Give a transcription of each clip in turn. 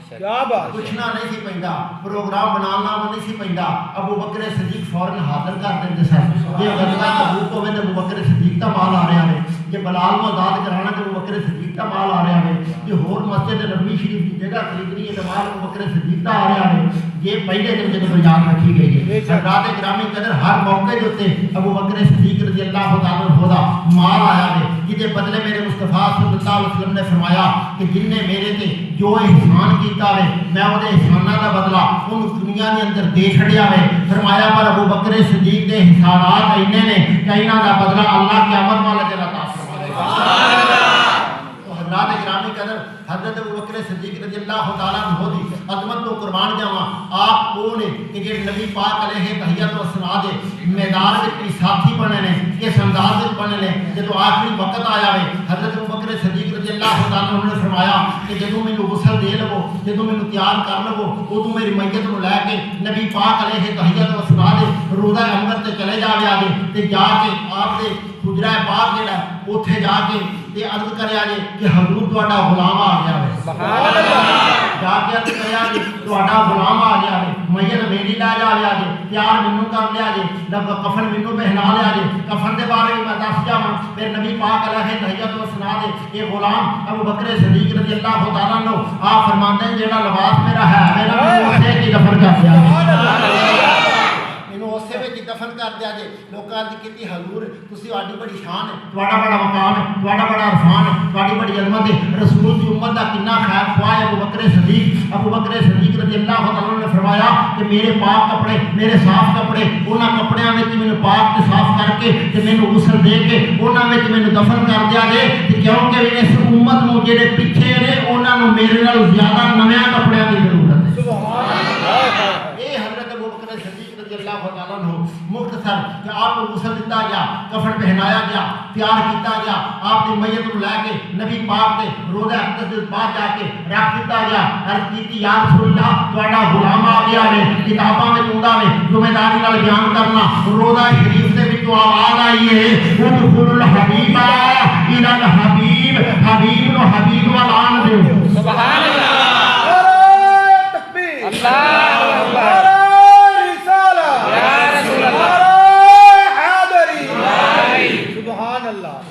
کیا بات، پوچھنا نہیں سی پیندا، پروگرام بنانا نہیں سی پیندا، ابو بکر صدیق فوراً حاضر کر دیندے سن۔ یہ غزوہ تبوک ہوے تے ابو بکر صدیق دا مال آ رہا ہے، یہ بلال کو آزاد کرانا تے ابو بکر صدیق دا مال آ رہا ہے، یہ ہور مسجد نبوی شریف کی جگہ خریدنی ہے تے مال ابو بکر صدیق دا آ رہا ہے۔ یہ پہلے دن جب بنیاد رکھی گئی ہے، حضرات گرامی قدر ہر موقع کے اوتے ابو بکر صدیق رضی اللہ تعالی عنہ دا مال آیا ہے، جہدے بدلے میرے مصطفیٰ صلی اللہ علیہ وسلم نے فرمایا کہ جن نے میرے تے جو احسان کیتا ہے میں وہ احسانہ دا بدلہ ان دنیا کے اندر دے چھڑیا ہے۔ فرمایا پر ابو بکر صدیق کے احسانات اینے نے کہ انہاں دا بدلہ اللہ قیامت والے دن عطا فرمائے گا۔ تو حضرات گرامی قدر حضرت ابو بکر صدیق رضی اللہ تعالیٰ عنہ دی عظمت تو قربان جاواں، آپ کون نے کہ جڑے نبی پاک علیہ تحیت و ثنا دے میدان وچ ساتھی بنے نے، اس انداز وچ بنے نے جدوں آخری وقت آیا ہے۔ حضرت ابو بکر صدیق رضی اللہ تعالیٰ عنہ نے فرمایا کہ جدوں مینوں غسل دے لو، جدوں مینوں تیار کر لو، ادوں میری میت نوں لے کے نبی پاک علیہ تحیت و ثنا دے روضہ انور تے چلے جاوے آگے تے جا کے آپ دے حجرہ پاک جڑا اوتھے جا کے تے عرض کریا جے کہ حضور تہاڈا غلام آ گیا ہے، سبحان اللہ، جا کے عرض کریا جے تہاڈا غلام آ گیا ہے، میت میری لے جاوے آگے، پیار مینوں کر لیا جے، کفن مینوں پہنا لیا جے۔ کفن دے بارے میں دس جاواں، پھر نبی پاک علیہ تحیت و ثنا دے یہ غلام ابو بکر صدیق رضی اللہ تعالیٰ عنہ آپ فرماندے ہیں جیڑا لباس میرا ہے میرا اسے کی دفن کر دیا اسے میں دفن کر دیا جے۔ لوکاں دی کیتی حضور تسی اڈی بڑی شان ہے، تہاڈا بڑا مقام ہے، تہاڈا بڑا عرفان ہے، تہاڈی بڑی عظمت ہے، رسول دی امت دا کتنا خیر خواہ ہے ابو بکر صدیق رضی اللہ عنہ نے فرمایا کہ میرے پاک کپڑے، میرے صاف کپڑے، انہاں کپڑیاں وچ مینوں پاک تے صاف کر کے تے مینوں غسل دے کے انہاں وچ مینوں دفن کر دیا جے، تے کیونکہ اس امت نوں جڑے پیچھے نے انہاں نوں میرے نال زیادہ نویاں کپڑیاں دی ضرورت ہے۔ سبحان اللہ۔ اے حضرت ابو بکر صدیق رضی اللہ تعالیٰ عنہ مختصر کہ آپ کو غسل دیتا گیا، کفن پہنایا گیا، پیار کیتا گیا، آپ کی میت کو لے کے نبی پاک کے روضہ اقدس کے پاس جا کے رکھ دیتا گیا۔ عرض کیتی یا رسول اللہ تہاڈا غلام آ گیا ہے، کتاباں میں ہوندا ہے ذمہ داری نال بیان کرنا۔ روضہ شریف دے وچوں آواز آئی ہے ادخلوا الحبیب الی الحبیب، حبیب نو حبیب وال آن دیو۔ سبحان اللہ، تکبیر، اللہ اکبر،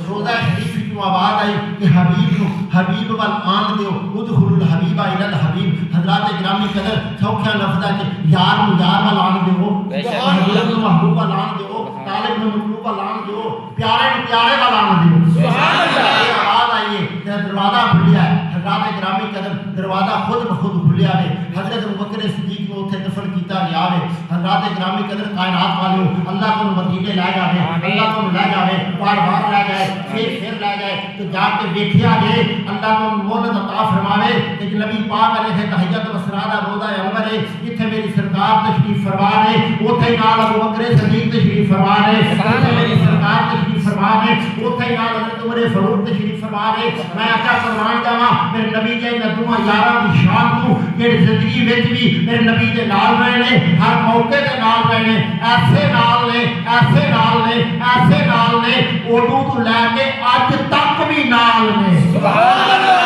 روضہ شریف کی آواز آئی کہ حبیب وال آن دیو، ادخلوا الحبیب الی الحبیب۔ حضرات گرامی قدر سوکھا لفظ ہے کہ یار نو یار وال آن دیو، محبوب نو محبوب وال آن دیو، طالب نو مطلوب وال آن دیو، پیارے نو پیارے وال آن دیو۔ سبحان اللہ، یہ آواز آئی ہے کہ دروازہ کھلیا ہے۔ حضرات گرامی قدر دروازہ خود بخود کھلیا ہے۔ حضرت ابو بکر صدیق کو اتنے دفن کیتا گیا ہے۔ حضرات گرامی قدر کائنات والوں اللہ کو مدینے لے جاوے، اللہ کو لے جاوے، بار بار لے جائے، پھر لے جائے تو جا کے دیکھیا جائے اللہ کو مولد عطا فرماوے کہ نبی پاک علیہ تحیت و ثنا دا روضہ انور ہے، اتنے میری سرکار تشریف فرما ہے، اتنے نال ابو بکر صدیق تشریف فرما ہے، اتنے میری سرکار تشریف فرما ہے، اتنے نال حضرت عمر فاروق تشریف فرما ہے۔ میں آقا فرمان جاواں میرے نبی دے ندواں یاراں دی شان تو جڑے زندگی وچ بھی میرے نبی دے نال رہے نے، ہر موقع دے نال رہے نے، ایسے نال نے، ایسے نال نے، ایسے نال نے، اودوں تو لے کے اج تک بھی نال نے۔ سبحان اللہ،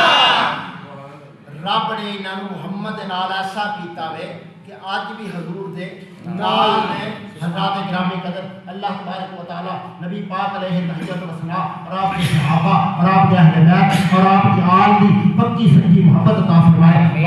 رب نے انہاں نوں محمد دے نال ایسا کیتا وے کہ اج بھی حضور دے نال نے۔ حضرات گرامی قدر اللہ تبارک و تعالی نبی پاک علیہ تحیت و ثنا اور آپ کے صحابہ اور آپ کے اہل بیت اور آپ کی آل دی پکی سچی محبت عطا فرمائے۔